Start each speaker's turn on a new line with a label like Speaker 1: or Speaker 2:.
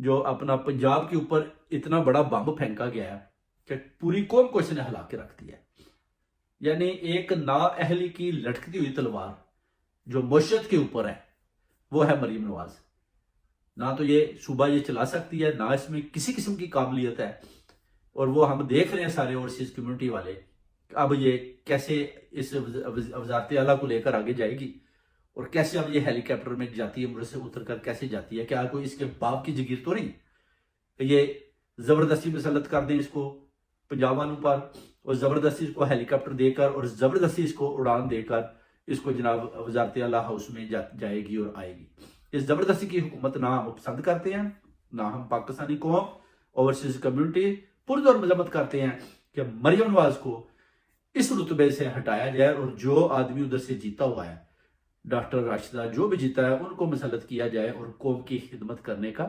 Speaker 1: جو اپنا پنجاب کے اوپر اتنا بڑا بم پھینکا گیا ہے کہ پوری قوم کو اس نے ہلا کے رکھ دیا ہے. یعنی ایک نااہلی کی لٹکتی ہوئی تلوار جو معیشت کے اوپر ہے وہ ہے مریم نواز. نہ تو یہ صوبہ یہ چلا سکتی ہے، نہ اس میں کسی قسم کی قابلیت ہے. اور وہ ہم دیکھ رہے ہیں سارے اوورسیز کمیونٹی والے اب یہ کیسے اس وزارت اعلیٰ کو لے کر آگے جائے گی، اور کیسے اب یہ ہیلی کاپٹر میں جاتی ہے، ملک سے اتر کر کیسے جاتی ہے. کیا کوئی اس کے باپ کی جگیر تو نہیں کہ یہ زبردستی مسلط کر دیں اس کو پنجاب والوں پر، اور زبردستی اس کو ہیلی کاپٹر دے کر اور زبردستی اس کو اڑان دے کر اس کو جناب وزارت اعلیٰ ہاؤس میں جائے گی اور آئے گی. اس زبردستی کی حکومت نہ ہم پسند کرتے ہیں، نہ ہم پاکستانی قوم اوورسیز کمیونٹی پرزور مذمت کرتے ہیں کہ مریم نواز کو اس رتبے سے ہٹایا جائے، اور جو آدمی ادھر سے جیتا ہوا ہے ڈاکٹر راشدہ جو بھی جیتا ہے ان کو مسلط کیا جائے اور قوم کی خدمت کرنے کا